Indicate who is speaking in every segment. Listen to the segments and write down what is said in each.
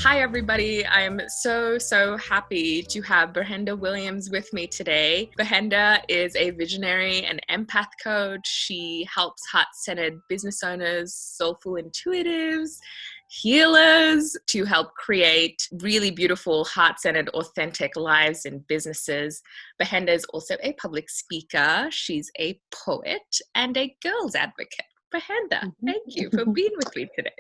Speaker 1: Hi, everybody. I'm so happy to have Ber-Henda Williams with me today. Ber-Henda is a visionary and empath coach. She helps heart-centered business owners, soulful intuitives, healers to help create really beautiful, heart-centered, authentic lives and businesses. Ber-Henda is also a public speaker. She's a poet and a girls advocate. Ber-Henda, thank you for being with me today.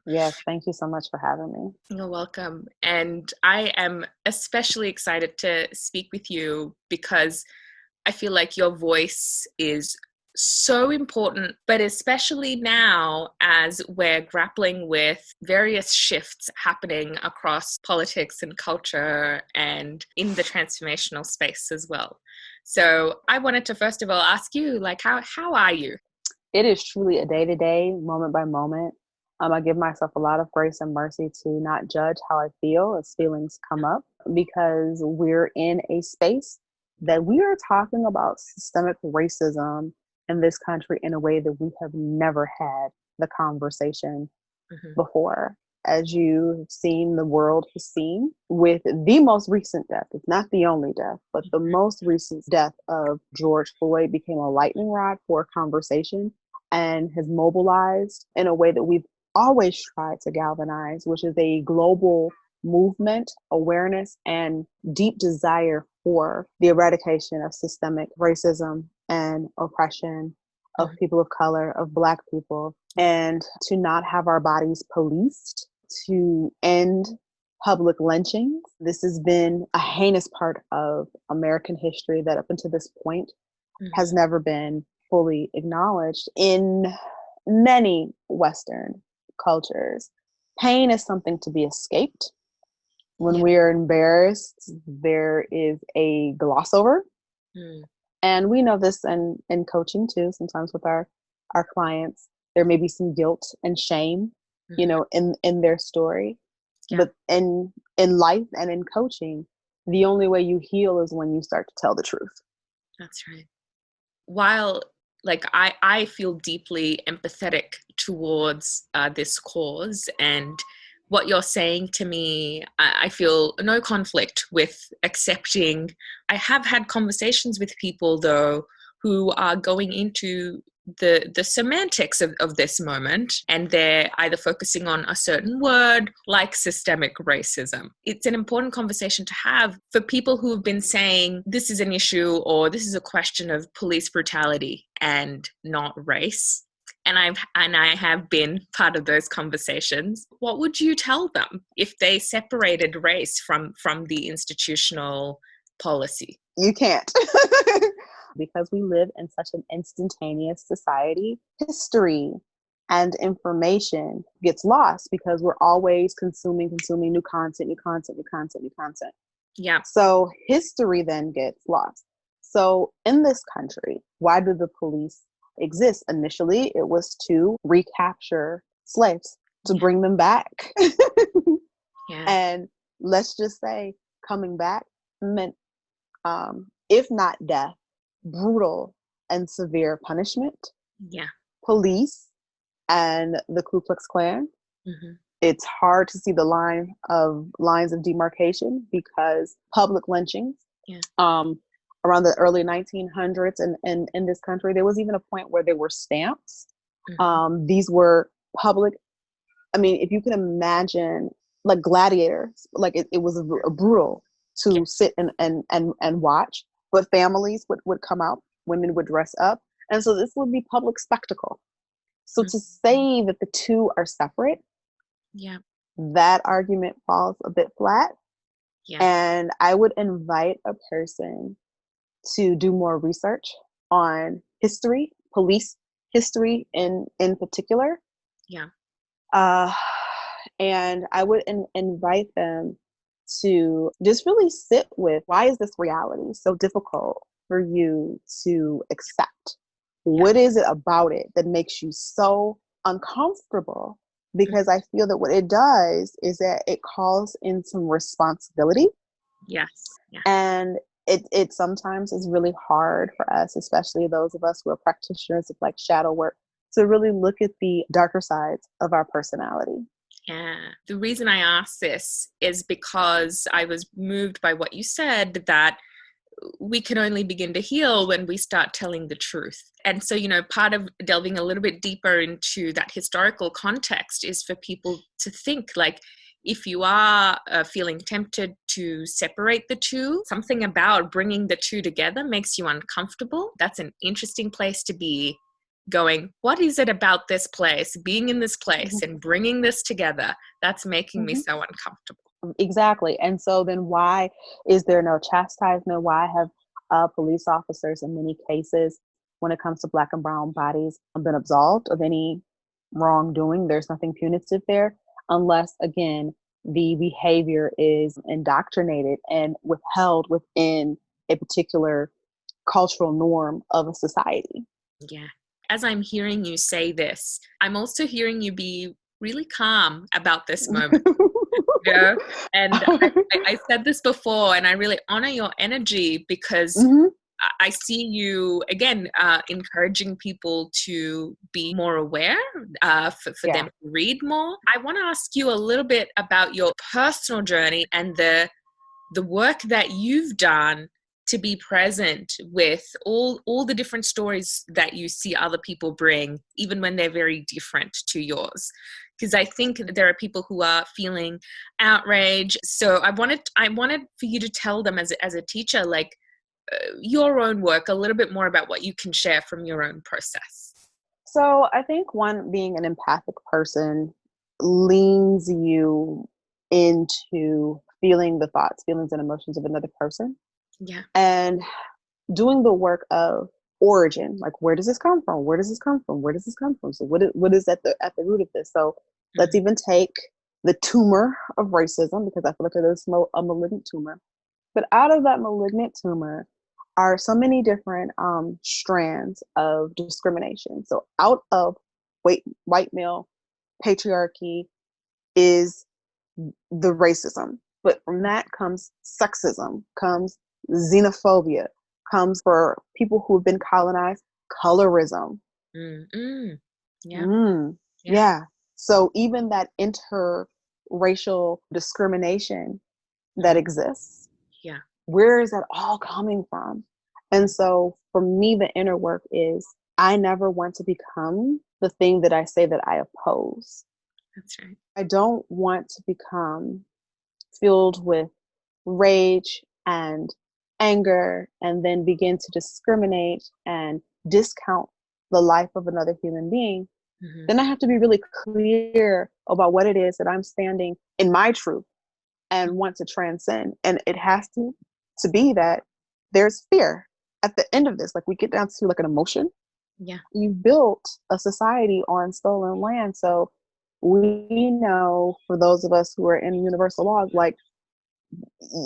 Speaker 2: Yes, thank you so much for having me.
Speaker 1: You're welcome. And I am especially excited to speak with you because I feel like your voice is so important, but especially now as we're grappling with various shifts happening across politics and culture and in the transformational space as well. So I wanted to first of all ask you, like, how are you?
Speaker 2: It is truly a day-to-day, moment by moment. I give myself a lot of grace and mercy to not judge how I feel as feelings come up, because we're in a space that we are talking about systemic racism in this country in a way that we have never had the conversation before. As you've seen, the world has seen with the most recent death, it's not the only death, but the most recent death of George Floyd became a lightning rod for conversation and has mobilized in a way that we've always tried to galvanize, which is a global movement, awareness, and deep desire for the eradication of systemic racism and oppression of people of color, of Black people, and to not have our bodies policed, to end public lynchings. This has been a heinous part of American history that up until this point has never been fully acknowledged in many Western cultures. Pain is something to be escaped. When we are embarrassed, there is a gloss over. And we know this in coaching too, sometimes with our clients. There may be some guilt and shame, in their story. But in life and in coaching, the only way you heal is when you start to tell the truth.
Speaker 1: That's right. While I feel deeply empathetic towards this cause, and what you're saying to me, I feel no conflict with accepting. I have had conversations with people, though, who are going into the semantics of this moment, and they're either focusing on a certain word like systemic racism. It's an important conversation to have for people who have been saying this is an issue or this is a question of police brutality and not race. And I have been part of those conversations. What would you tell them if they separated race from the institutional policy?
Speaker 2: You can't. Because we live in such an instantaneous society, history and information gets lost because we're always consuming new content.
Speaker 1: Yeah.
Speaker 2: So history then gets lost. So in this country, why do the police exist? Initially, it was to recapture slaves, to bring them back. And let's just say coming back meant, if not death, brutal and severe punishment. Police and the Ku Klux Klan. It's hard to see the lines of demarcation because public lynchings around the early 1900s and in this country, there was even a point where there were stamps. These were public. I mean, if you can imagine, like gladiators, like it was a brutal to sit and watch. But families would come out, women would dress up. And so this would be public spectacle. So to say that the two are separate, that argument falls a bit flat. And I would invite a person to do more research on history, police history in particular. And I would invite them to just really sit with, why is this reality so difficult for you to accept? What is it about it that makes you so uncomfortable? Because I feel that what it does is that it calls in some responsibility. And it sometimes is really hard for us, especially those of us who are practitioners of like shadow work, to really look at the darker sides of our personality.
Speaker 1: Yeah. The reason I asked this is because I was moved by what you said, that we can only begin to heal when we start telling the truth. And so, part of delving a little bit deeper into that historical context is for people to think, like, if you are feeling tempted to separate the two, something about bringing the two together makes you uncomfortable. That's an interesting place to be, going, what is it about this place, being in this place and bringing this together, that's making me so uncomfortable?
Speaker 2: Exactly. And so then why is there no chastisement? Why have police officers in many cases, when it comes to Black and brown bodies, been absolved of any wrongdoing? There's nothing punitive there, unless, again, the behavior is indoctrinated and withheld within a particular cultural norm of a society.
Speaker 1: Yeah. As I'm hearing you say this, I'm also hearing you be really calm about this moment. And I said this before, and I really honor your energy, because I see you, again, encouraging people to be more aware, for them to read more. I want to ask you a little bit about your personal journey and the work that you've done to be present with all the different stories that you see other people bring, even when they're very different to yours. Because I think there are people who are feeling outrage. So I wanted for you to tell them as a teacher, like, your own work, a little bit more about what you can share from your own process.
Speaker 2: So I think, one, being an empathic person leans you into feeling the thoughts, feelings, and emotions of another person.
Speaker 1: Yeah.
Speaker 2: And doing the work of origin, like, where does this come from? Where does this come from? Where does this come from? So what is at the root of this? So let's even take the tumor of racism, because I feel like it is a malignant tumor. But out of that malignant tumor are so many different strands of discrimination. So out of white male patriarchy is the racism. But from that comes sexism, comes xenophobia, comes, for people who have been colonized, colorism. Yeah. So even that interracial discrimination that exists, where is that all coming from? And so for me, the inner work is, I never want to become the thing that I say that I oppose.
Speaker 1: That's right.
Speaker 2: I don't want to become filled with rage and anger and then begin to discriminate and discount the life of another human being. Then I have to be really clear about what it is that I'm standing in my truth and want to transcend. And it has to be that there's fear at the end of this. Like, we get down to like an emotion.
Speaker 1: Yeah.
Speaker 2: You built a society on stolen land. So we know, for those of us who are in universal law, like,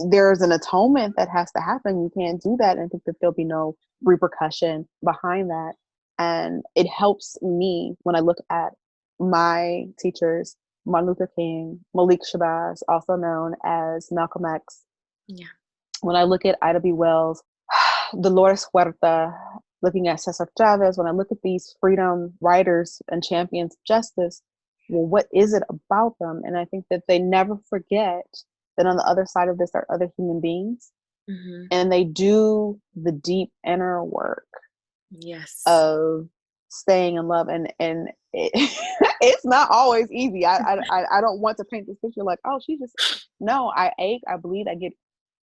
Speaker 2: there's an atonement that has to happen. You can't do that and think that there'll be no repercussion behind that. And it helps me when I look at my teachers, Martin Luther King, Malik Shabazz, also known as Malcolm X.
Speaker 1: Yeah.
Speaker 2: When I look at Ida B. Wells, Dolores Huerta, looking at Cesar Chavez, when I look at these freedom writers and champions of justice, well, what is it about them? And I think that they never forget that on the other side of this are other human beings, and they do the deep inner work of staying in love. And it's not always easy. I don't want to paint this picture like, oh, she just, no, I ache, I bleed, I get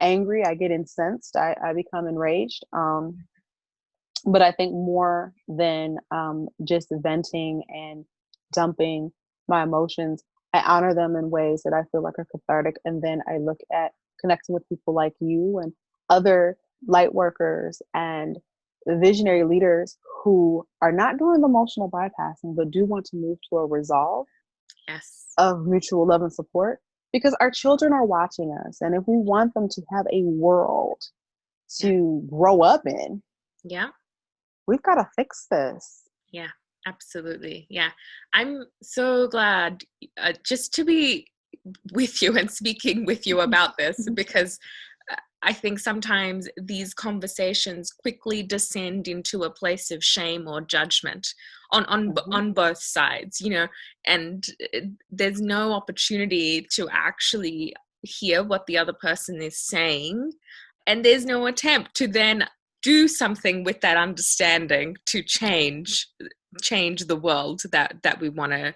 Speaker 2: angry, I get incensed, I become enraged. But I think more than just venting and dumping my emotions, I honor them in ways that I feel like are cathartic. And then I look at connecting with people like you and other light workers and visionary leaders who are not doing the emotional bypassing, but do want to move to a resolve of mutual love and support, because our children are watching us. And if we want them to have a world to grow up in, we've got to fix this.
Speaker 1: Yeah, absolutely. Yeah. I'm so glad just to be with you and speaking with you about this, because I think sometimes these conversations quickly descend into a place of shame or judgment on both sides, you know, and there's no opportunity to actually hear what the other person is saying, and there's no attempt to then do something with that understanding to change the world that we want to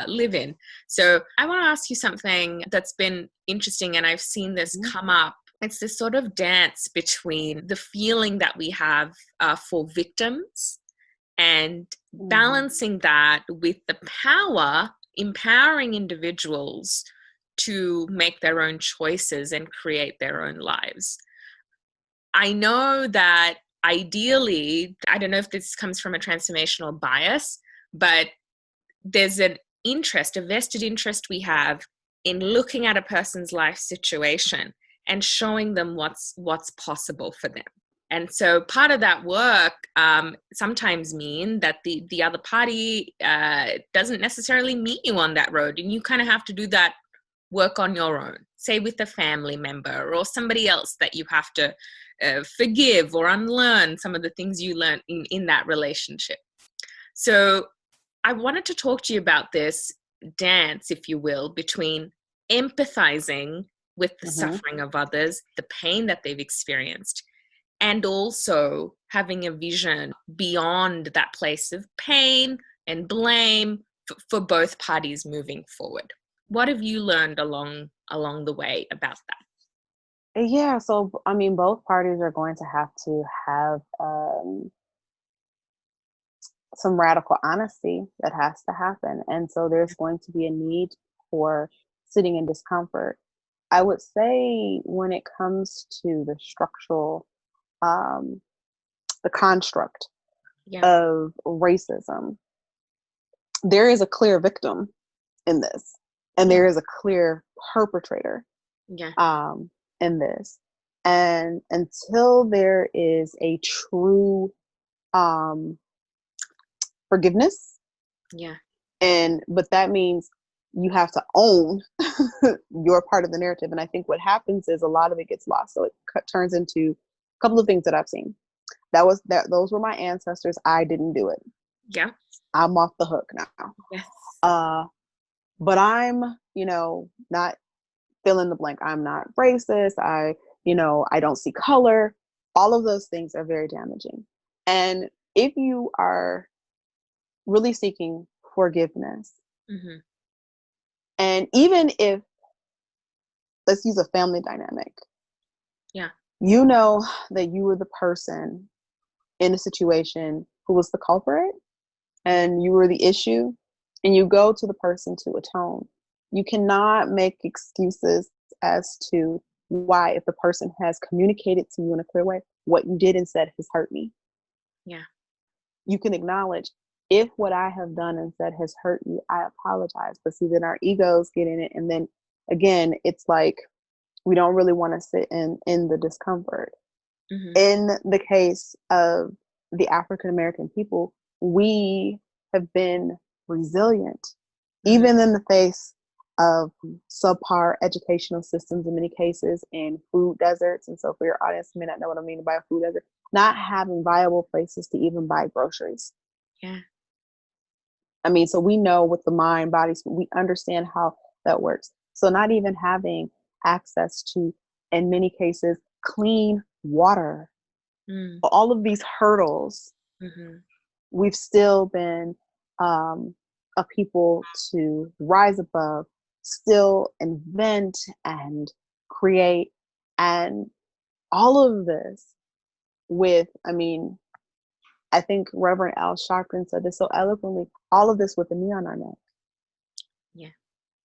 Speaker 1: live in. So I want to ask you something that's been interesting, and I've seen this come up. It's this sort of dance between the feeling that we have for victims and balancing that with the power, empowering individuals to make their own choices and create their own lives. I know that ideally, I don't know if this comes from a transformational bias, but there's an interest, a vested interest we have in looking at a person's life situation and showing them what's possible for them. And so part of that work sometimes mean that the other party doesn't necessarily meet you on that road, and you kind of have to do that work on your own, say with a family member or somebody else that you have to forgive or unlearn some of the things you learned in that relationship. So I wanted to talk to you about this dance, if you will, between empathizing with the suffering of others, the pain that they've experienced, and also having a vision beyond that place of pain and blame for both parties moving forward. What have you learned along the way about that?
Speaker 2: Yeah, so I mean, both parties are going to have some radical honesty that has to happen. And so there's going to be a need for sitting in discomfort. I would say when it comes to the structural, the construct of racism, there is a clear victim in this, and there is a clear perpetrator in this. And until there is a true forgiveness, but that means you have to own your part of the narrative. And I think what happens is a lot of it gets lost. So it turns into a couple of things that I've seen. Those were my ancestors. I didn't do it.
Speaker 1: Yeah.
Speaker 2: I'm off the hook now.
Speaker 1: Yes.
Speaker 2: But I'm, not fill in the blank. I'm not racist. I don't see color. All of those things are very damaging. And if you are really seeking forgiveness, and even if, let's use a family dynamic.
Speaker 1: Yeah.
Speaker 2: You know that you were the person in a situation who was the culprit, and you were the issue, and you go to the person to atone. You cannot make excuses as to why, if the person has communicated to you in a clear way, what you did and said has hurt me.
Speaker 1: Yeah.
Speaker 2: You can acknowledge, if what I have done and said has hurt you, I apologize. But see, then our egos get in it. And then again, it's like, we don't really want to sit in the discomfort. In the case of the African-American people, we have been resilient, even in the face of subpar educational systems in many cases, and food deserts. And so for your audience who may not know what I mean by a food desert, not having viable places to even buy groceries.
Speaker 1: Yeah.
Speaker 2: I mean, so we know with the mind, body, we understand how that works. So not even having access to, in many cases, clean water, all of these hurdles, we've still been a people to rise above, still invent and create, and all of this with, I think Reverend Al Sharpton said this so eloquently, all of this with a knee on our neck.
Speaker 1: Yeah.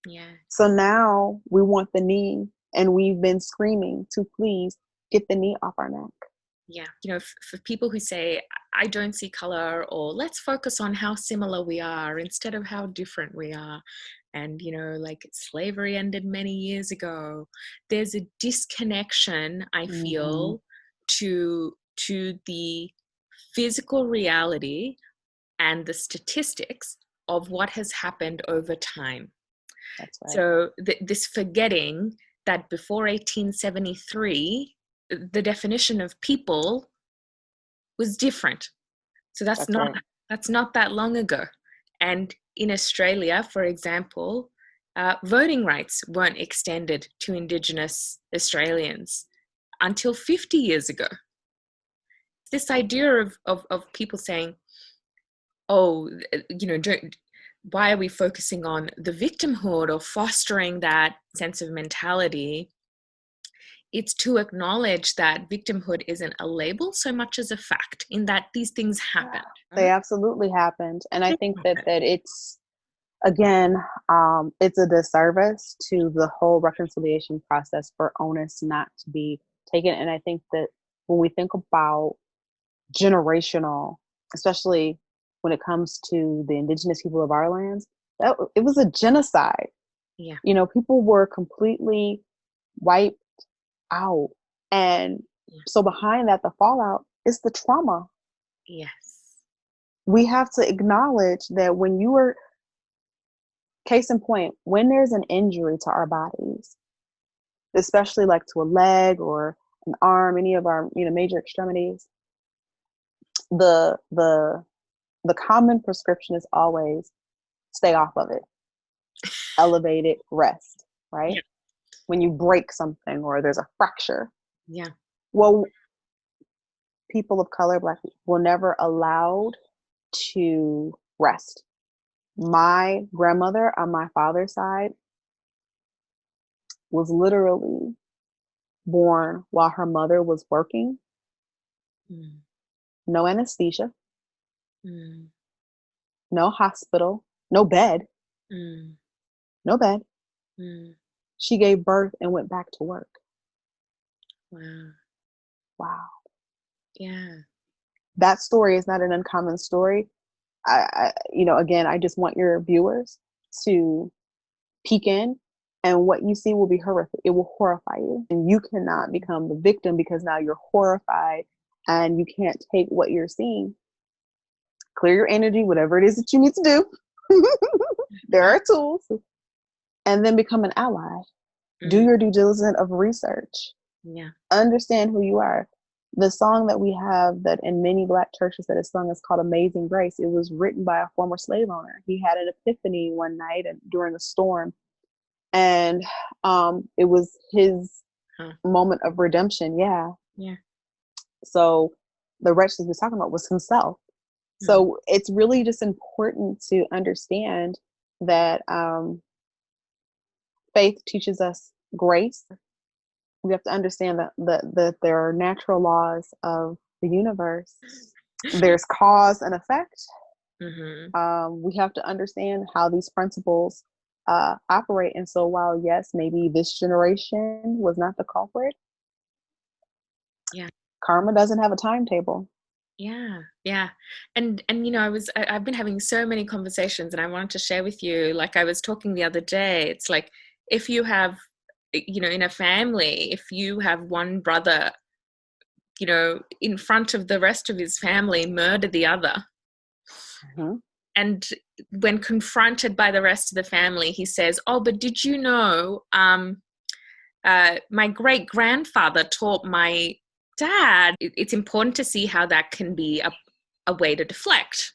Speaker 1: Yeah.
Speaker 2: So now we want the knee, and we've been screaming to please get the knee off our neck.
Speaker 1: Yeah. For people who say, I don't see color, or let's focus on how similar we are instead of how different we are. And, like slavery ended many years ago. There's a disconnection, I feel, to the physical reality and the statistics of what has happened over time.
Speaker 2: That's right.
Speaker 1: So this forgetting that before 1873, the definition of people was different. So that's
Speaker 2: That's right.
Speaker 1: not that long ago. And in Australia, for example, voting rights weren't extended to Indigenous Australians until 50 years ago. This idea of people saying, oh, why are we focusing on the victimhood or fostering that sense of mentality? It's to acknowledge that victimhood isn't a label so much as a fact, in that these things happen.
Speaker 2: They absolutely happened. And I think that it's, again, it's a disservice to the whole reconciliation process for onus not to be taken. And I think that when we think about generational, especially when it comes to the indigenous people of our lands, it was a genocide.
Speaker 1: Yeah.
Speaker 2: People were completely wiped out. And so behind that, the fallout is the trauma.
Speaker 1: Yes.
Speaker 2: We have to acknowledge that when you are, case in point, when there's an injury to our bodies, especially like to a leg or an arm, any of our major extremities, the common prescription is always stay off of it, elevate it, rest, right?
Speaker 1: Yeah.
Speaker 2: When you break something or there's a fracture.
Speaker 1: Yeah.
Speaker 2: Well, people of color, Black people, were never allowed to rest. My grandmother on my father's side was literally born while her mother was working.
Speaker 1: Mm.
Speaker 2: No anesthesia,
Speaker 1: Mm.
Speaker 2: no hospital, no bed,
Speaker 1: Mm.
Speaker 2: no bed.
Speaker 1: Mm.
Speaker 2: She gave birth and went back to work.
Speaker 1: Wow.
Speaker 2: Wow.
Speaker 1: Yeah.
Speaker 2: That story is not an uncommon story. Again, I just want your viewers to peek in, and what you see will be horrific. It will horrify you, and you cannot become the victim because now you're horrified and you can't take what you're seeing. Clear your energy, whatever it is that you need to do. There are tools. And then become an ally. Do your due diligence of research.
Speaker 1: Yeah.
Speaker 2: Understand who you are. The song that we have that in many Black churches that is sung is called Amazing Grace. It was written by a former slave owner. He had an epiphany one night during a storm, and it was his moment of redemption. Yeah. So the wretch that he was talking about was himself. So it's really just important to understand that faith teaches us grace. We have to understand that there are natural laws of the universe. There's cause and effect. We have to understand how these principles operate. And so while, yes, maybe this generation was not the culprit, karma doesn't have a timetable.
Speaker 1: Yeah. And I've been having so many conversations, and I wanted to share with you, like I was talking the other day, it's like, if you have, in a family, if you have one brother, in front of the rest of his family, murder the other. And when confronted by the rest of the family, he says, oh, but did you know, my great grandfather taught my dad. It's important to see how that can be a way to deflect.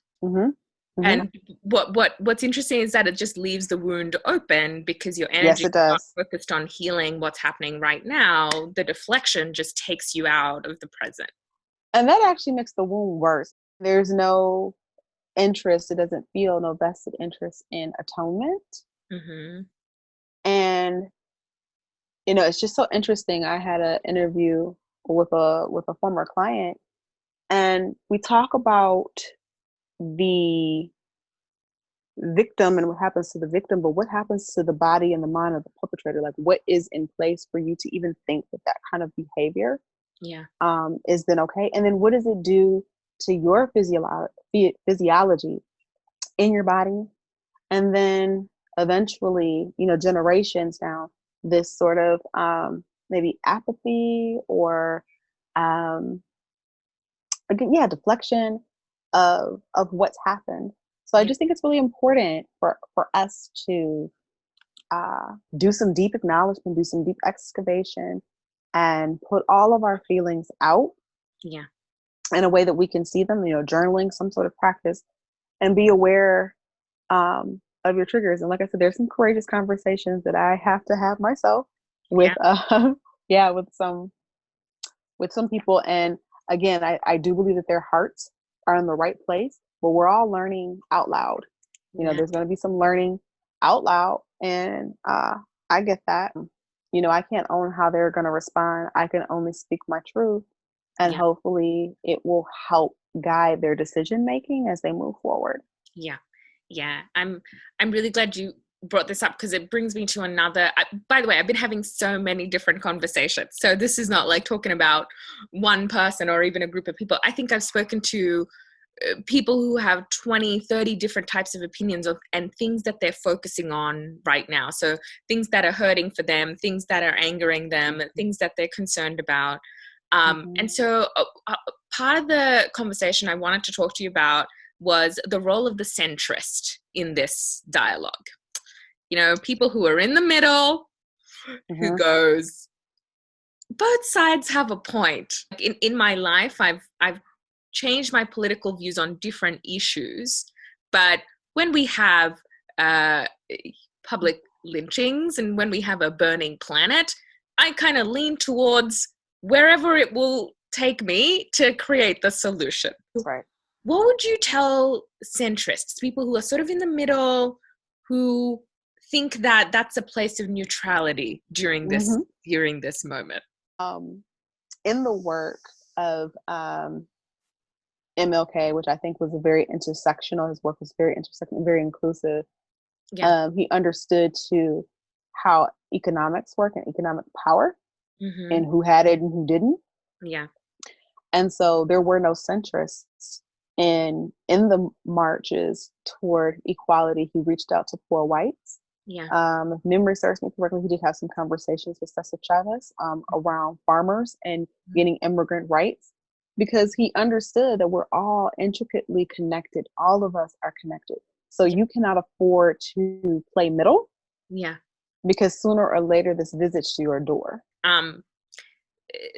Speaker 1: And what's interesting is that it just leaves the wound open because your energy is not focused on healing what's happening right now. The deflection just takes you out of the present.
Speaker 2: And that actually makes the wound worse. There's no interest, it doesn't feel no vested interest in atonement. And it's just so interesting. I had an interview with a former client, and we talk about the victim and what happens to the victim, but what happens to the body and the mind of the perpetrator? Like, what is in place for you to even think that kind of behavior is then okay? And then what does it do to your physiology in your body? And then eventually, generations down, this sort of maybe apathy or deflection of what's happened. So I just think it's really important for us to do some deep acknowledgement, do some deep excavation, and put all of our feelings out
Speaker 1: Yeah.
Speaker 2: in a way that we can see them, journaling, some sort of practice, and be aware of your triggers. And like I said, there's some courageous conversations that I have to have myself with,
Speaker 1: Yeah.
Speaker 2: yeah, with some people. And again, I do believe that their hearts are in the right place, but we're all learning out loud.
Speaker 1: Yeah.
Speaker 2: There's going to be some learning out loud, and I get that. I can't own how they're going to respond. I can only speak my truth, and
Speaker 1: Yeah.
Speaker 2: hopefully it will help guide their decision making as they move forward.
Speaker 1: Yeah. Yeah. I'm really glad you brought this up, because it brings me to another, by the way, I've been having so many different conversations. So this is not like talking about one person or even a group of people. I think I've spoken to people who have 20, 30 different types of opinions and things that they're focusing on right now. So things that are hurting for them, things that are angering them, things that they're concerned about. And so part of the conversation I wanted to talk to you about was the role of the centrist in this dialogue. People who are in the middle, who goes, both sides have a point. In my life, I've changed my political views on different issues, but when we have public lynchings and when we have a burning planet, I kind of lean towards wherever it will take me to create the solution.
Speaker 2: Right.
Speaker 1: What would you tell centrists, people who are sort of in the middle, who think that that's a place of neutrality during this moment?
Speaker 2: In the work of MLK, which I think was very intersectional, his work was very intersectional, very inclusive.
Speaker 1: Yeah.
Speaker 2: He understood too how economics work and economic power, and who had it and who didn't.
Speaker 1: Yeah.
Speaker 2: And so there were no centrists in the marches toward equality. He reached out to poor whites.
Speaker 1: Yeah.
Speaker 2: If memory serves me correctly, he did have some conversations with Cesar Chavez around farmers and getting immigrant rights, because he understood that we're all intricately connected. All of us are connected. So you cannot afford to play middle.
Speaker 1: Yeah.
Speaker 2: Because sooner or later this visits your door.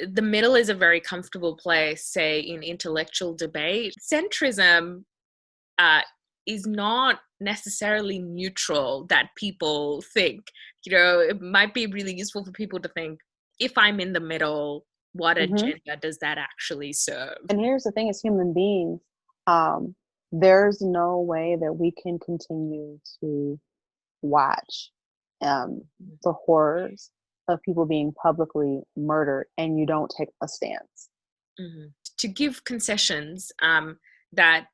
Speaker 1: The middle is a very comfortable place, say, in intellectual debate. Centrism is not necessarily neutral that people think. It might be really useful for people to think, if I'm in the middle, what agenda does that actually serve?
Speaker 2: And here's the thing, as human beings, there's no way that we can continue to watch the horrors of people being publicly murdered and you don't take a stance.
Speaker 1: To give concessions that,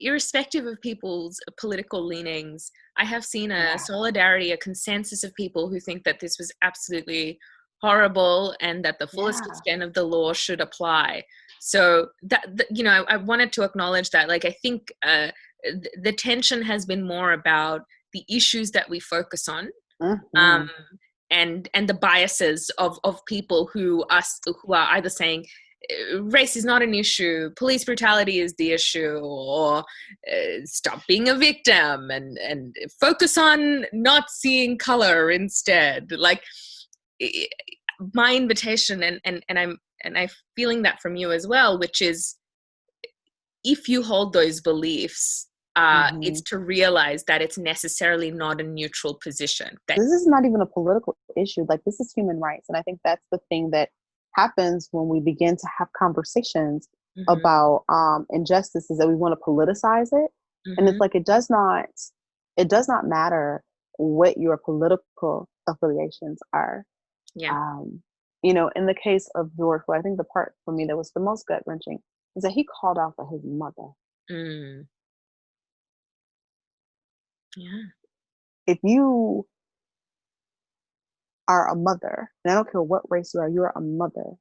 Speaker 1: irrespective of people's political leanings, I have seen a solidarity, a consensus of people who think that this was absolutely horrible and that the fullest extent of the law should apply. So that, I wanted to acknowledge that. Like, I think the tension has been more about the issues that we focus on, and the biases of people who are either saying race is not an issue, police brutality is the issue, or stop being a victim and focus on not seeing color instead. Like, my invitation, and I'm feeling that from you as well, which is, if you hold those beliefs, it's to realize that it's necessarily not a neutral position.
Speaker 2: This is not even a political issue. Like, this is human rights. And I think that's the thing that happens when we begin to have conversations about injustice, is that we want to politicize it. And it's like, it does not matter what your political affiliations are. In the case of George Floyd, I think the part for me that was the most gut wrenching is that he called out for his mother.
Speaker 1: Yeah.
Speaker 2: If you are a mother, and I don't care what race you are, you're a mother.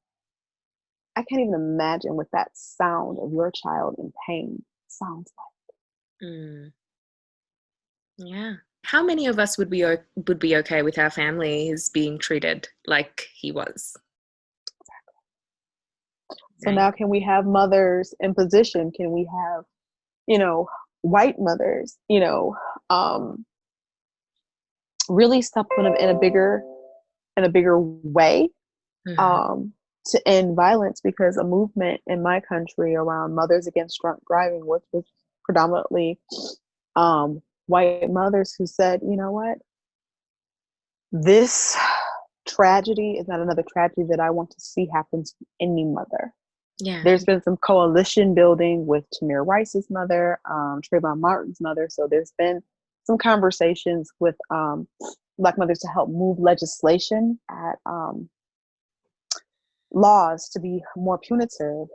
Speaker 2: I can't even imagine what that sound of your child in pain sounds like.
Speaker 1: Yeah. How many of us would be okay with our families being treated like he was?
Speaker 2: So now, can we have mothers in position? Can we have, white mothers, really step in a bigger way
Speaker 1: Mhm.
Speaker 2: um, to end violence, because a movement in my country around mothers against drunk driving, which was predominantly white mothers who said, you know what, this tragedy is not another tragedy that I want to see happen to any mother.
Speaker 1: Yeah.
Speaker 2: There's been some coalition building with Tamir Rice's mother, Trayvon Martin's mother. So there's been some conversations with Black mothers to help move legislation at laws to be more punitive.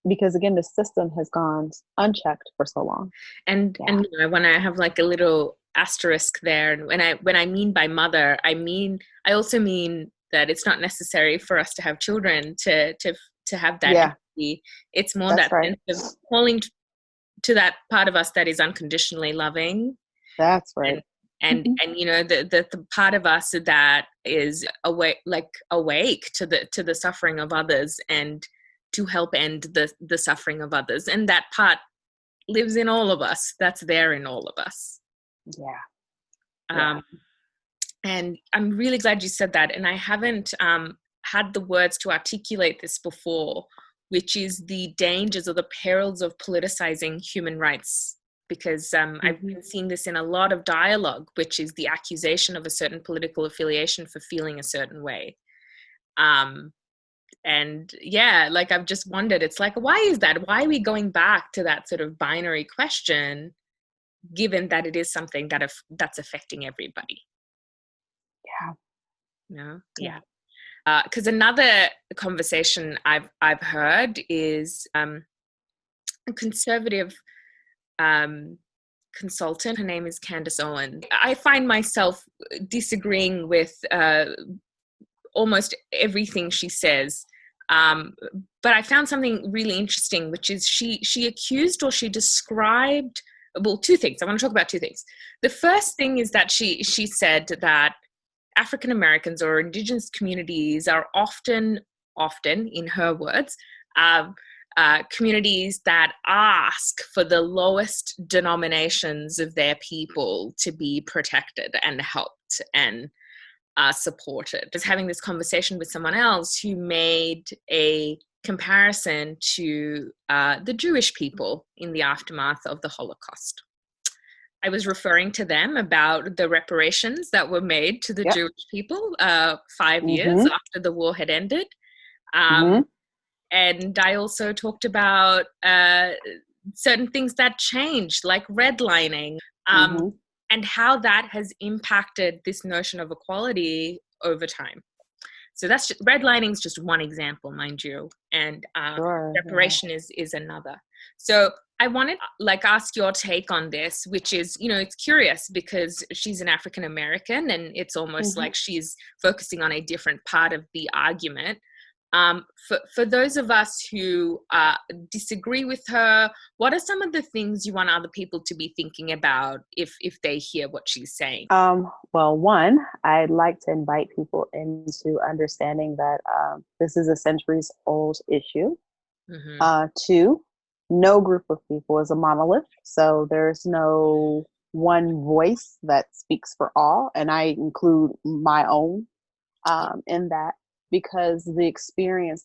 Speaker 2: Because again, the system has gone unchecked for so long. Yeah.
Speaker 1: And I want to have like a little asterisk there. And when I mean by mother, I also mean that it's not necessary for us to have children to have that
Speaker 2: Yeah,
Speaker 1: empathy. It's more
Speaker 2: that's
Speaker 1: that
Speaker 2: right.
Speaker 1: sense of calling to that part of us that is unconditionally loving,
Speaker 2: That's right.
Speaker 1: and the part of us that is awake to the suffering of others, and to help end the suffering of others, and that part lives in all of us. That's there in all of us.
Speaker 2: Yeah. Yeah.
Speaker 1: um and I'm really glad you said that, and I haven't had the words to articulate this before, which is the dangers or the perils of politicizing human rights. Because I've been seeing this in a lot of dialogue, which is the accusation of a certain political affiliation for feeling a certain way. And yeah, like I've just wondered, it's like, why is that? Why are we going back to that sort of binary question, given that it is something that's affecting everybody?
Speaker 2: Yeah.
Speaker 1: No,
Speaker 2: Yeah.
Speaker 1: yeah. Because another conversation I've heard is a conservative consultant. Her name is Candace Owen. I find myself disagreeing with almost everything she says. But I found something really interesting, which is she accused, or she described, well, two things. I want to talk about two things. The first thing is that she said that African Americans or Indigenous communities are often, in her words, communities that ask for the lowest denominations of their people to be protected and helped and supported. I was having this conversation with someone else who made a comparison to the Jewish people in the aftermath of the Holocaust. I was referring to them about the reparations that were made to the
Speaker 2: Yep.
Speaker 1: Jewish people 5 years
Speaker 2: Mm-hmm.
Speaker 1: after the war had ended.
Speaker 2: Mm-hmm.
Speaker 1: And I also talked about certain things that changed, like redlining,
Speaker 2: Mm-hmm.
Speaker 1: and how that has impacted this notion of equality over time. So that's just, redlining is just one example, mind you, and
Speaker 2: Sure. Yeah.
Speaker 1: reparation is another. So I wanted like ask your take on this, which is, it's curious because she's an African American, and it's almost
Speaker 2: Mm-hmm.
Speaker 1: like she's focusing on a different part of the argument. For those of us who disagree with her, what are some of the things you want other people to be thinking about if they hear what she's saying?
Speaker 2: Well, one, I'd like to invite people into understanding that this is a centuries old issue.
Speaker 1: Mm-hmm.
Speaker 2: Two, no group of people is a monolith. So there's no one voice that speaks for all. And I include my own in that, because the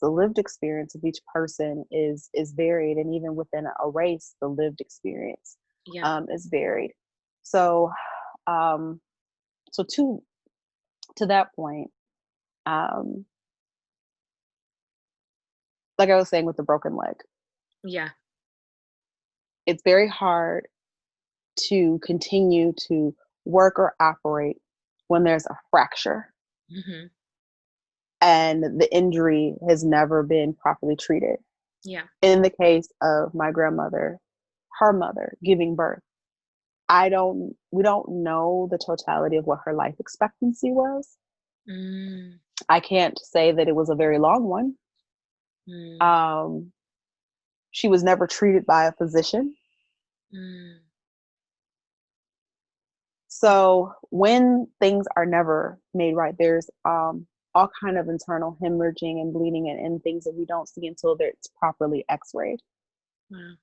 Speaker 2: lived experience of each person is varied. And even within a race, the lived experience
Speaker 1: Yeah.
Speaker 2: is varied. So, so to that point, um, like I was saying with the broken leg,
Speaker 1: Yeah.
Speaker 2: it's very hard to continue to work or operate when there's a fracture
Speaker 1: Mm-hmm.
Speaker 2: and the injury has never been properly treated.
Speaker 1: Yeah.
Speaker 2: In the case of my grandmother, her mother giving birth, we don't know the totality of what her life expectancy was.
Speaker 1: Mm.
Speaker 2: I can't say that it was a very long one.
Speaker 1: Mm.
Speaker 2: She was never treated by a physician.
Speaker 1: Mm.
Speaker 2: So when things are never made right, there's all kind of internal hemorrhaging and bleeding and things that we don't see until it's properly x-rayed.
Speaker 1: Wow.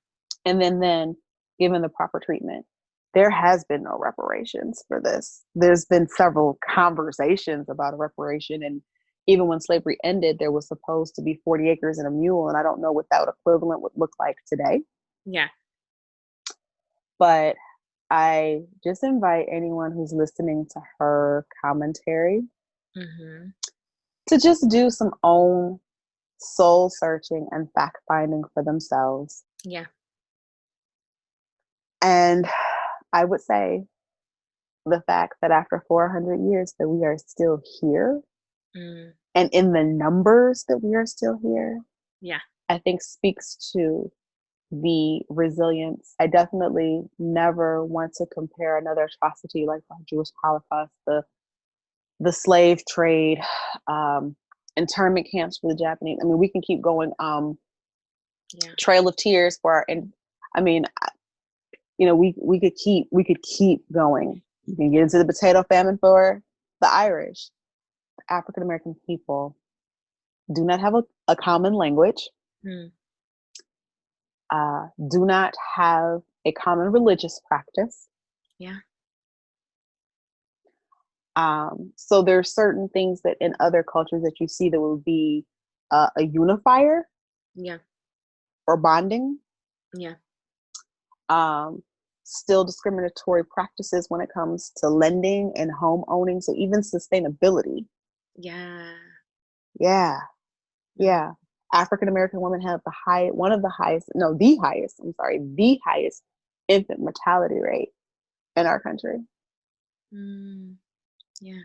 Speaker 2: And then given the proper treatment. There has been no reparations for this. There's been several conversations about a reparation, and even when slavery ended, there was supposed to be 40 acres and a mule, and I don't know what that equivalent would look like today.
Speaker 1: Yeah.
Speaker 2: But I just invite anyone who's listening to her commentary to just do some own soul searching and fact finding for themselves.
Speaker 1: Yeah.
Speaker 2: And I would say the fact that after 400 years that we are still here, and in the numbers that we are still here,
Speaker 1: yeah,
Speaker 2: I think speaks to the resilience. I definitely never want to compare another atrocity like the Jewish Holocaust, the slave trade, internment camps for the Japanese. I mean, we can keep going. Trail of Tears for our, and I mean, you know, we could keep going. You can get into the potato famine for the Irish. African American people do not have a common language. Do not have a common religious practice.
Speaker 1: Yeah.
Speaker 2: So there are certain things that in other cultures that you see that will be a unifier.
Speaker 1: Yeah.
Speaker 2: Or bonding.
Speaker 1: Yeah.
Speaker 2: Still discriminatory practices when it comes to lending and home owning. So even sustainability.
Speaker 1: Yeah.
Speaker 2: Yeah. Yeah. African American women have the highest infant mortality rate in our country.
Speaker 1: Yeah.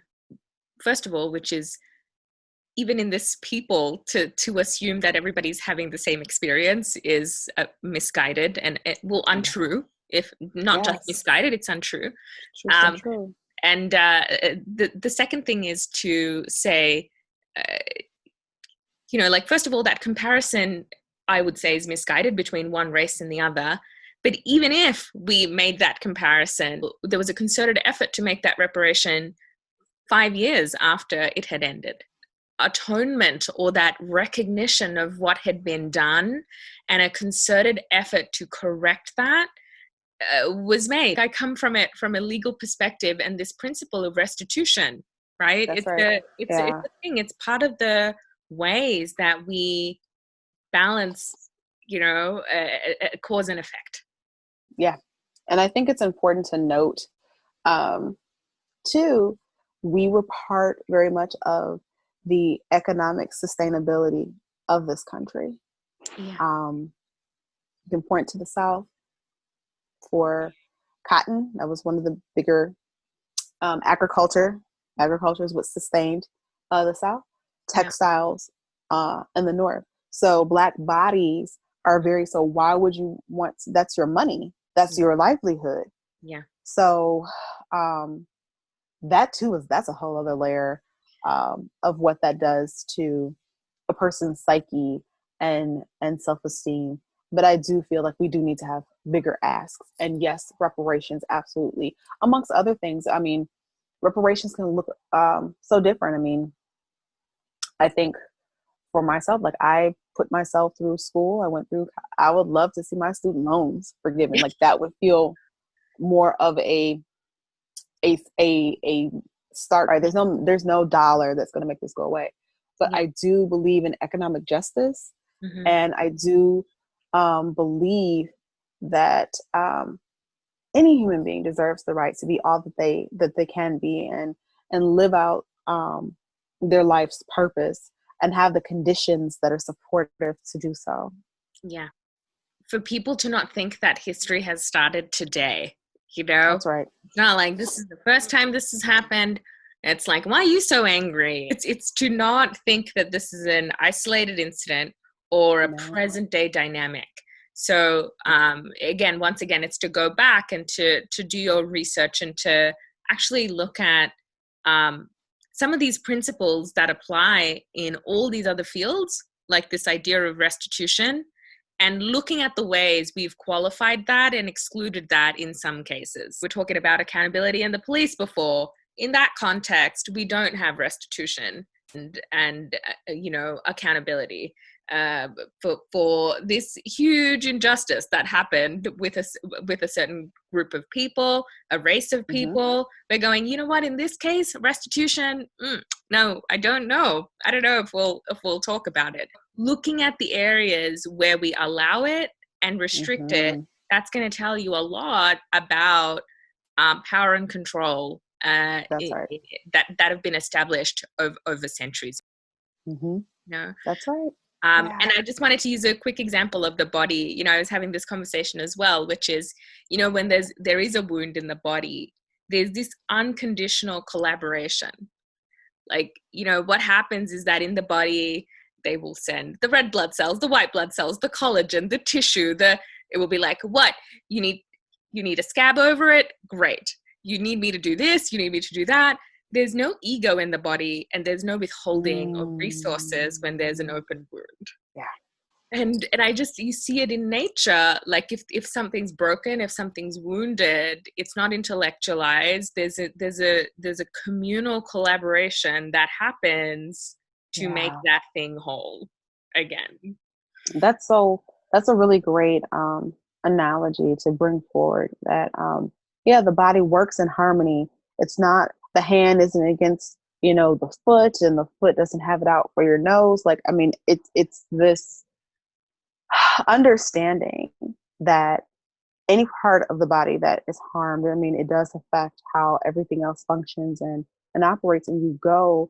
Speaker 1: First of all, which is even in this people to assume that everybody's having the same experience is misguided and untrue. If not just misguided, it's untrue.
Speaker 2: True.
Speaker 1: And the second thing is to say, like, first of all, that comparison, I would say, is misguided between one race and the other. But even if we made that comparison, there was a concerted effort to make that reparation 5 years after it had ended. Atonement, or that recognition of what had been done, and a concerted effort to correct that was made. I come from it from a legal perspective, and this principle of restitution, right?
Speaker 2: That's
Speaker 1: it's
Speaker 2: right.
Speaker 1: it's a thing. It's part of the ways that we balance, cause and effect.
Speaker 2: Yeah. And I think it's important to note, too, we were part very much of the economic sustainability of this country.
Speaker 1: Yeah.
Speaker 2: You can point to the South for cotton. That was one of the bigger agriculture. Agriculture is what sustained the South. Textiles in the North. So Black bodies are so why would you want, that's your money. That's your livelihood.
Speaker 1: Yeah.
Speaker 2: So that too that's a whole other layer of what that does to a person's psyche and self-esteem. But I do feel like we do need to have bigger asks. And yes, reparations, absolutely. Amongst other things, I mean, reparations can look so different. I mean, I think for myself, like, I put myself through school. I would love to see my student loans forgiven. Like, that would feel more of a start. Right? There's no dollar that's going to make this go away. But I do believe in economic justice, and I do believe that any human being deserves the right to be all that they can be, and live out their life's purpose, and have the conditions that are supportive to do so.
Speaker 1: Yeah. For people to not think that history has started today, That's
Speaker 2: right.
Speaker 1: It's not like this is the first time this has happened. It's like, why are you so angry? It's to not think that this is an isolated incident or a present day dynamic. So once again, it's to go back and to do your research and to actually look at some of these principles that apply in all these other fields, like this idea of restitution, and looking at the ways we've qualified that and excluded that in some cases. We're talking about accountability and the police before. In that context, we don't have restitution and accountability. for this huge injustice that happened with a certain group of people, a race of people. We're going, you know what? In this case, restitution. No, I don't know. I don't know if we'll talk about it. Looking at the areas where we allow it and restrict it, that's going to tell you a lot about power and control that have been established over centuries. No,
Speaker 2: that's right.
Speaker 1: And I just wanted to use a quick example of the body. You know, I was having this conversation as well, which is, you know, when there is a wound in the body, there's this unconditional collaboration. Like, you know, what happens is that in the body, they will send the red blood cells, the white blood cells, the collagen, the tissue, it will be like, what? You need a scab over it? Great. You need me to do this? You need me to do that? There's no ego in the body, and there's no withholding of resources when there's an open wound.
Speaker 2: Yeah.
Speaker 1: And you see it in nature. Like if something's broken, if something's wounded, it's not intellectualized. There's a communal collaboration that happens to make that thing whole again.
Speaker 2: That's a really great analogy to bring forward, that the body works in harmony. It's not, the hand isn't against, you know, the foot, and the foot doesn't have it out for your nose. Like, I mean, it's this understanding that any part of the body that is harmed, I mean, it does affect how everything else functions and operates, and you go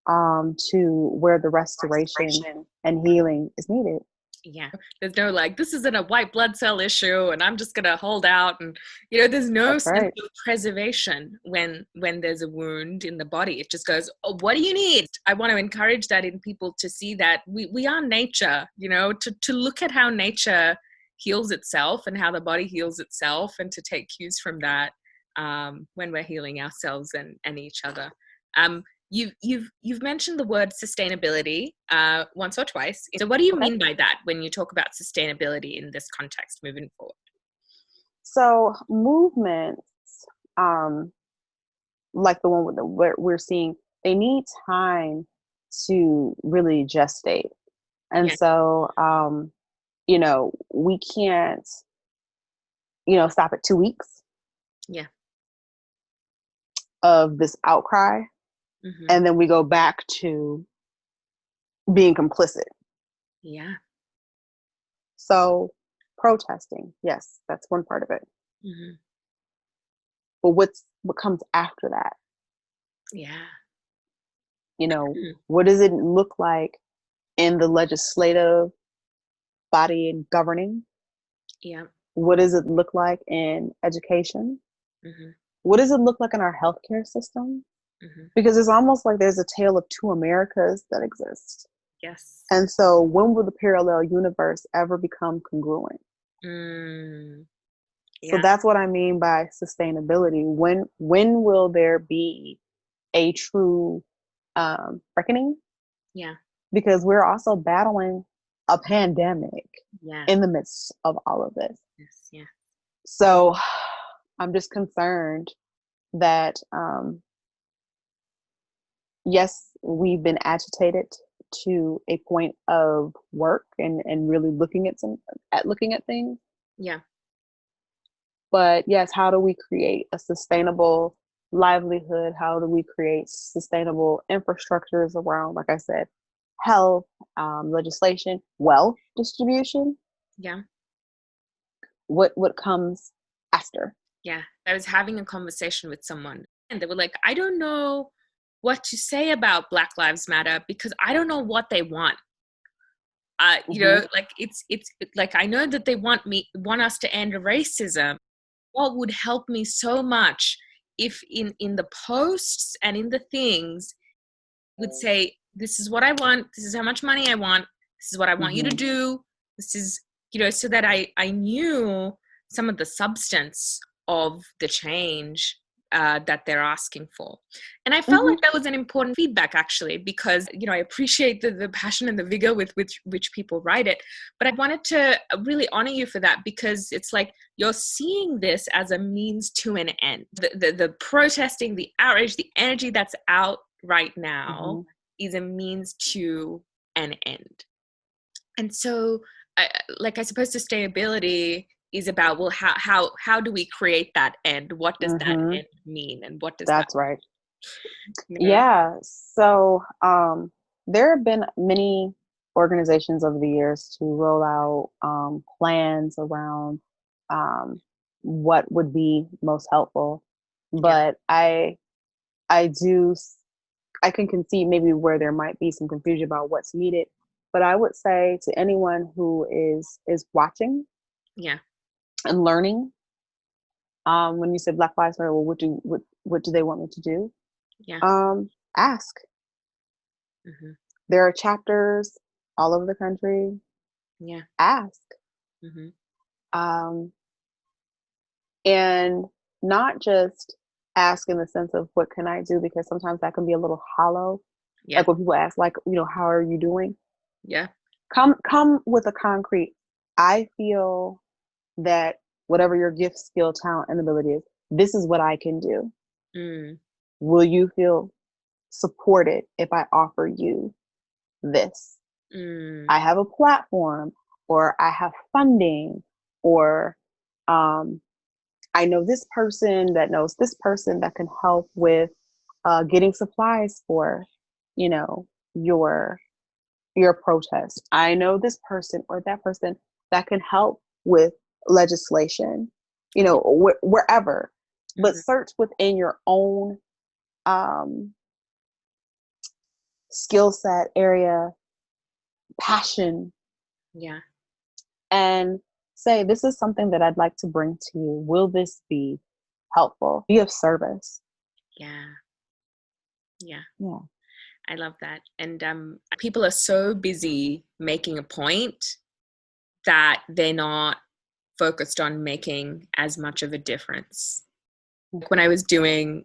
Speaker 2: to where the restoration and healing is needed.
Speaker 1: Yeah, there's no like, this isn't a white blood cell issue and I'm just gonna hold out, and you know, there's no sense of preservation when there's a wound in the body. It just goes, oh, what do you need? I want to encourage that in people, to see that we are nature, you know, to look at how nature heals itself and how the body heals itself, and to take cues from that when we're healing ourselves and each other. You've mentioned the word sustainability once or twice. So what do you mean by that when you talk about sustainability in this context moving forward?
Speaker 2: So movements, like the one we're seeing, they need time to really gestate. And so, you know, we can't, you know, stop at 2 weeks of this outcry. And then we go back to being complicit.
Speaker 1: Yeah.
Speaker 2: So protesting, yes, that's one part of it. But what comes after that?
Speaker 1: Yeah.
Speaker 2: You know, what does it look like in the legislative body and governing?
Speaker 1: Yeah.
Speaker 2: What does it look like in education? What does it look like in our healthcare system? Because it's almost like there's a tale of two Americas that exist.
Speaker 1: Yes.
Speaker 2: And so when will the parallel universe ever become congruent? So that's what I mean by sustainability. When will there be a true reckoning?
Speaker 1: Yeah.
Speaker 2: Because we're also battling a pandemic in the midst of all of this.
Speaker 1: Yes. Yeah.
Speaker 2: So I'm just concerned that yes, we've been agitated to a point of work and really looking at things.
Speaker 1: Yeah.
Speaker 2: But yes, how do we create a sustainable livelihood? How do we create sustainable infrastructures around, like I said, health, legislation, wealth distribution?
Speaker 1: Yeah.
Speaker 2: What comes after?
Speaker 1: Yeah. I was having a conversation with someone, and they were like, I don't know what to say about Black Lives Matter because I don't know what they want. You know, like it's like, I know that they want us to end racism. What would help me so much if in the posts and in the things would say, this is what I want, this is how much money I want, this is what I want you to do, this is, you know, so that I knew some of the substance of the change that they're asking for. And I felt like that was an important feedback, actually, because, you know, I appreciate the passion and the vigor with which people write it. But I wanted to really honor you for that, because it's like you're seeing this as a means to an end. The protesting, the outrage, the energy that's out right now is a means to an end. And so, I suppose sustainability is about, well, how do we create that end? What does that
Speaker 2: Mm-hmm.
Speaker 1: end mean? And what does that,
Speaker 2: That's right.
Speaker 1: you know?
Speaker 2: Yeah. So there have been many organizations over the years to roll out plans around um, what would be most helpful.
Speaker 1: Yeah.
Speaker 2: But I do, I can conceive maybe where there might be some confusion about what's needed. But I would say to anyone who is watching
Speaker 1: Yeah.
Speaker 2: and learning, when you said Black Lives Matter, well, what do they want me to do?
Speaker 1: Yeah.
Speaker 2: Ask.
Speaker 1: Mm-hmm.
Speaker 2: There are chapters all over the country.
Speaker 1: Yeah.
Speaker 2: Ask.
Speaker 1: Mm-hmm.
Speaker 2: Um, and not just ask in the sense of what can I do, because sometimes that can be a little hollow.
Speaker 1: Yeah.
Speaker 2: Like when people ask, like, how are you doing?
Speaker 1: Yeah.
Speaker 2: Come with a concrete. I feel that whatever your gift, skill, talent, and ability is, this is what I can do.
Speaker 1: Mm.
Speaker 2: Will you feel supported if I offer you this?
Speaker 1: Mm.
Speaker 2: I have a platform, or I have funding, or I know this person that knows this person that can help with getting supplies for, your protest. I know this person or that person that can help with legislation,
Speaker 1: Yeah.
Speaker 2: wherever. But
Speaker 1: Mm-hmm.
Speaker 2: search within your own skill set, area, passion,
Speaker 1: Yeah.
Speaker 2: and say, this is something that I'd like to bring to you. Will this be helpful? Be of service.
Speaker 1: Yeah. Yeah.
Speaker 2: Yeah.
Speaker 1: I love that. And people are so busy making a point that they're not focused on making as much of a difference. When I was doing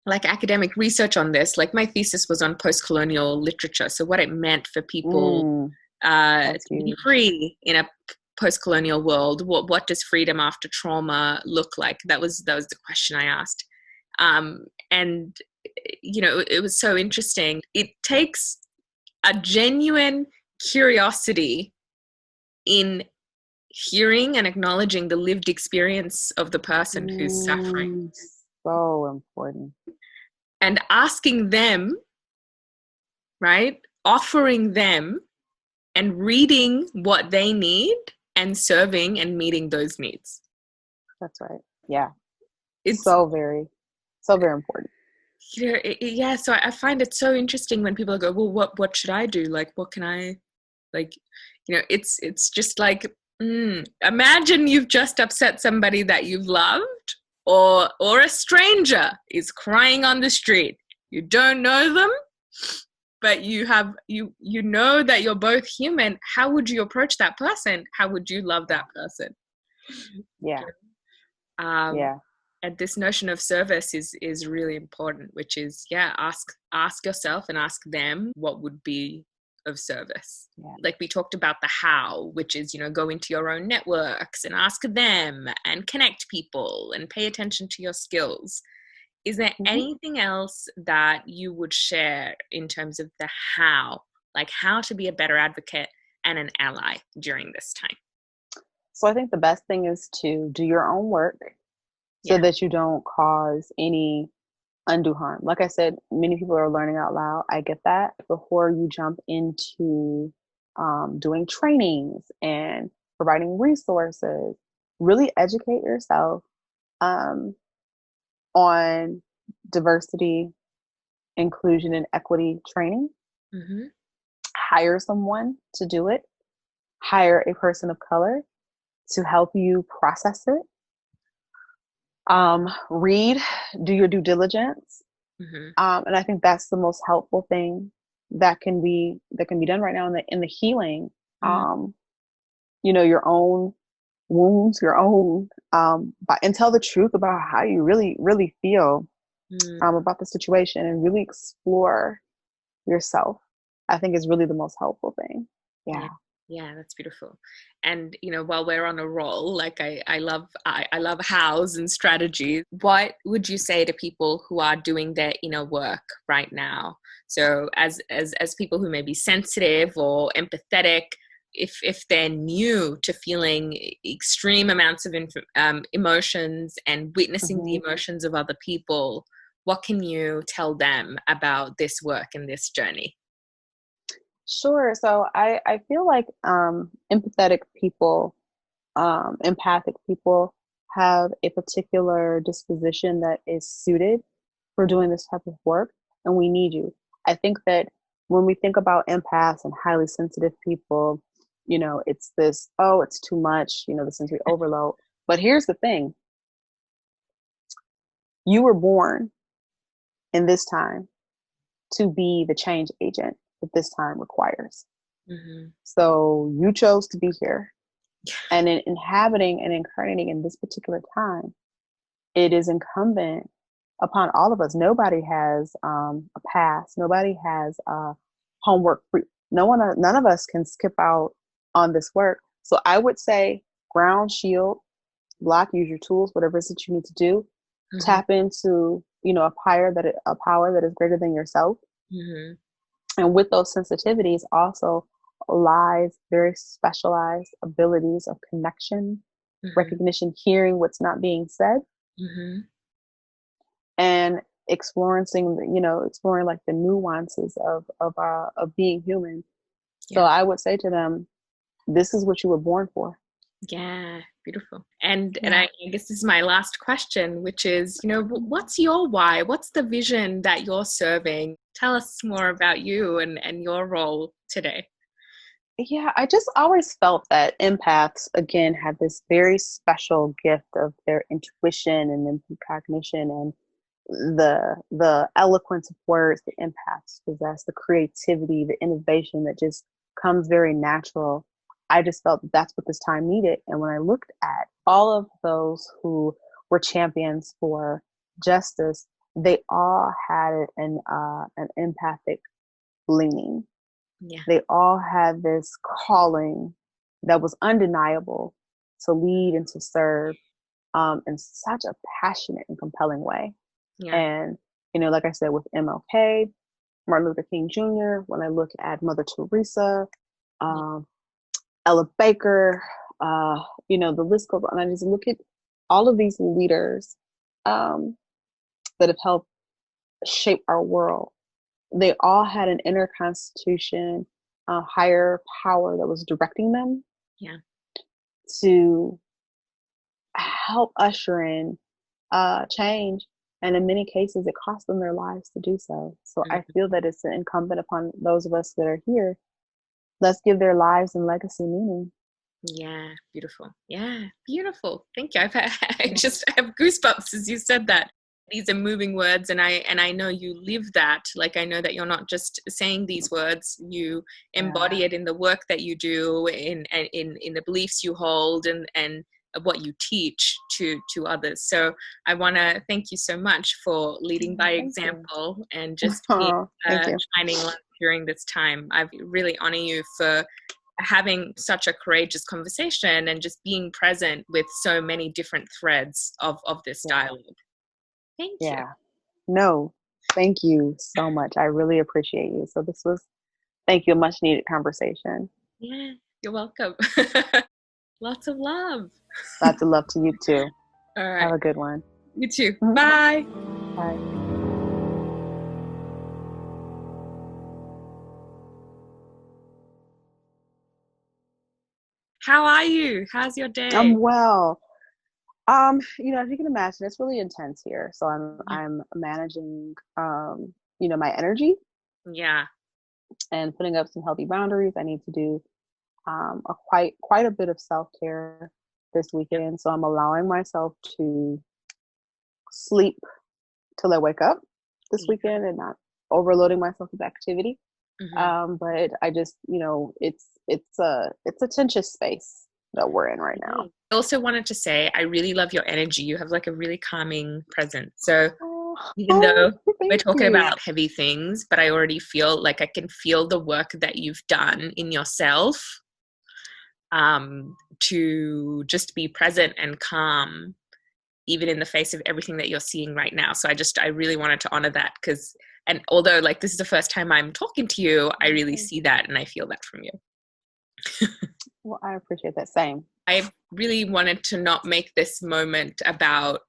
Speaker 1: academic research on this, my thesis was on post-colonial literature. So what it meant for people to
Speaker 2: That's
Speaker 1: be
Speaker 2: huge.
Speaker 1: free in a post-colonial world. What does freedom after trauma look like? That was the question I asked. And it was so interesting. It takes a genuine curiosity in hearing and acknowledging the lived experience of the person who's suffering,
Speaker 2: So important.
Speaker 1: and asking them, right? Offering them and reading what they need and serving and meeting those needs.
Speaker 2: That's right. Yeah.
Speaker 1: It's,
Speaker 2: so very important.
Speaker 1: yeah. So I find it so interesting when people go, well, what should I do? What can I, it's just imagine you've just upset somebody that you've loved, or a stranger is crying on the street. You don't know them, but you know that you're both human. How would you approach that person? How would you love that person?
Speaker 2: Yeah.
Speaker 1: Yeah. And this notion of service is really important, which is, ask yourself and ask them what would be of service.
Speaker 2: Yeah.
Speaker 1: We talked about the how, which is, go into your own networks and ask them and connect people and pay attention to your skills. Is there anything else that you would share in terms of the how, how to be a better advocate and an ally during this time?
Speaker 2: So I think the best thing is to do your own work so that you don't cause any undue harm. Like I said, many people are learning out loud. I get that. Before you jump into doing trainings and providing resources, really educate yourself on diversity, inclusion, and equity training.
Speaker 1: Mm-hmm.
Speaker 2: Hire someone to do it. Hire a person of color to help you process it. Read, do your due diligence.
Speaker 1: Mm-hmm.
Speaker 2: And I think that's the most helpful thing that can be done right now in the healing. Your own wounds, your own, and tell the truth about how you really, really feel about the situation, and really explore yourself. I think is really the most helpful thing.
Speaker 1: Yeah, that's beautiful. And while we're on a roll, I love hows and strategies. What would you say to people who are doing their inner work right now? So as people who may be sensitive or empathetic, if they're new to feeling extreme amounts of emotions and witnessing the emotions of other people, what can you tell them about this work and this journey?
Speaker 2: Sure. So I feel like empathetic people, empathic people have a particular disposition that is suited for doing this type of work, and we need you. I think that when we think about empaths and highly sensitive people, it's this, oh, it's too much, the sensory overload. But here's the thing. You were born in this time to be the change agent that this time requires.
Speaker 1: Mm-hmm.
Speaker 2: So you chose to be here. And in inhabiting and incarnating in this particular time, it is incumbent upon all of us. Nobody has a pass. Nobody has homework free. None of us can skip out on this work. So I would say ground, shield, block, use your tools, whatever it is that you need to do. Mm-hmm. Tap into, a power that is greater than yourself.
Speaker 1: Mm-hmm.
Speaker 2: And with those sensitivities also lies very specialized abilities of connection, recognition, hearing what's not being said, and exploring like the nuances of being human. Yeah. So I would say to them, this is what you were born for.
Speaker 1: Yeah, beautiful. And I guess this is my last question, which is, what's your why? What's the vision that you're serving? Tell us more about you and your role today.
Speaker 2: Yeah, I just always felt that empaths, again, have this very special gift of their intuition and cognition and the eloquence of words the empaths possess, the creativity, the innovation that just comes very natural. I just felt that that's what this time needed. And when I looked at all of those who were champions for justice, they all had an empathic leaning. Yeah. They all had this calling that was undeniable to lead and to serve in such a passionate and compelling way. Yeah. And, like I said, with MLK, Martin Luther King Jr., when I look at Mother Teresa, Ella Baker, the list goes on. I just look at all of these leaders that have helped shape our world. They all had an inner constitution, a higher power that was directing them to help usher in change. And in many cases, it cost them their lives to do so. So I feel that it's incumbent upon those of us that are here. Let's give their lives and legacy meaning.
Speaker 1: Yeah, beautiful. Yeah, beautiful. Thank you. I have goosebumps as you said that. These are moving words, and I know you live that. Like, I know that you're not just saying these words; you embody it in the work that you do, in the beliefs you hold, and what you teach to others. So I want to thank you so much for leading by example and just being shining light during this time. I really honor you for having such a courageous conversation and just being present with so many different threads of this dialogue. Thank you.
Speaker 2: No, thank you so much. I really appreciate you. So this was, thank you, a much needed conversation.
Speaker 1: Yeah, you're welcome. Lots of love.
Speaker 2: Lots of love to you too.
Speaker 1: All right.
Speaker 2: Have a good one.
Speaker 1: You too. Bye.
Speaker 2: Bye.
Speaker 1: How are you? How's your day?
Speaker 2: I'm well. As you can imagine, it's really intense here. So I'm managing, my energy.
Speaker 1: Yeah.
Speaker 2: And putting up some healthy boundaries. I need to do quite a bit of self-care this weekend. So I'm allowing myself to sleep till I wake up this weekend and not overloading myself with activity. But I just, it's a tense space that we're in right now.
Speaker 1: I also wanted to say, I really love your energy. You have like a really calming presence. So even though we're talking about heavy things, but I already feel like I can feel the work that you've done in yourself to just be present and calm, even in the face of everything that you're seeing right now. So I really wanted to honor that, because, and although like this is the first time I'm talking to you, I really see that and I feel that from you.
Speaker 2: Well, I appreciate that. Same.
Speaker 1: I really wanted to not make this moment about,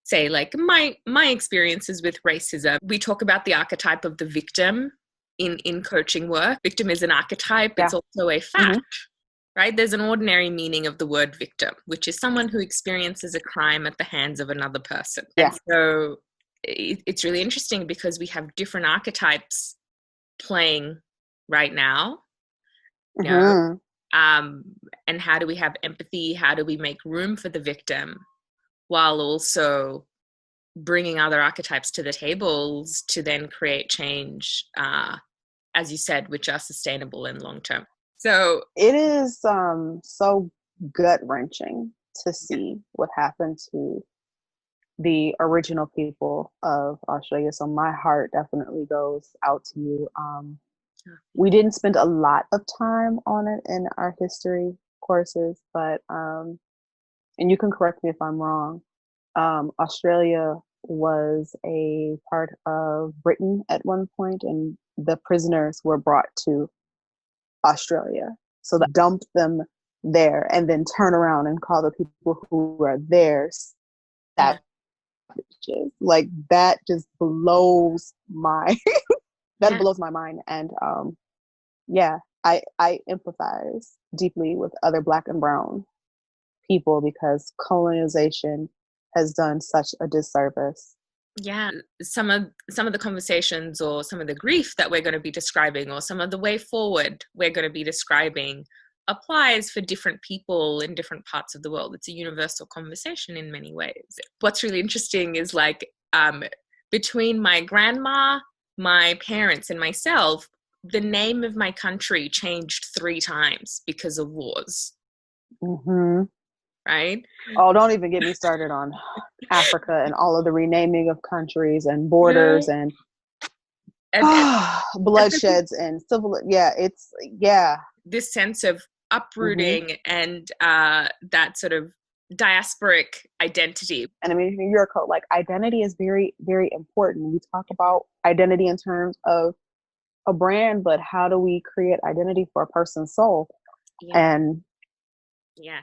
Speaker 1: say, like my experiences with racism. We talk about the archetype of the victim in coaching work. Victim is an archetype.
Speaker 2: Yeah.
Speaker 1: It's also a fact, right? There's an ordinary meaning of the word victim, which is someone who experiences a crime at the hands of another person.
Speaker 2: Yeah.
Speaker 1: And so it's really interesting because we have different archetypes playing right now. You know? And how do we have empathy? How do we make room for the victim while also bringing other archetypes to the tables to then create change, as you said, which are sustainable and long-term. So
Speaker 2: it is so gut-wrenching to see what happened to the original people of Australia. So my heart definitely goes out to you. We didn't spend a lot of time on it in our history courses, but and you can correct me if I'm wrong, Australia was a part of Britain at one point, and the prisoners were brought to Australia. So they dumped them there and then turn around and call the people who were there savages. Like that just blows my blows my mind. And I empathize deeply with other Black and brown people because colonization has done such a disservice.
Speaker 1: Yeah, some of the conversations or some of the grief that we're going to be describing or some of the way forward we're going to be describing applies for different people in different parts of the world. It's a universal conversation in many ways. What's really interesting is like between my grandma, my parents, and myself, the name of my country changed 3 times because of wars. Right?
Speaker 2: Oh, don't even get me started on Africa and all of the renaming of countries and borders and bloodsheds and civil. This
Speaker 1: sense of uprooting and that sort of diasporic identity.
Speaker 2: And I mean, in your code, like identity is very, very important. We talk about identity in terms of a brand, but how do we create identity for a person's soul?
Speaker 1: Yeah.
Speaker 2: And
Speaker 1: yeah.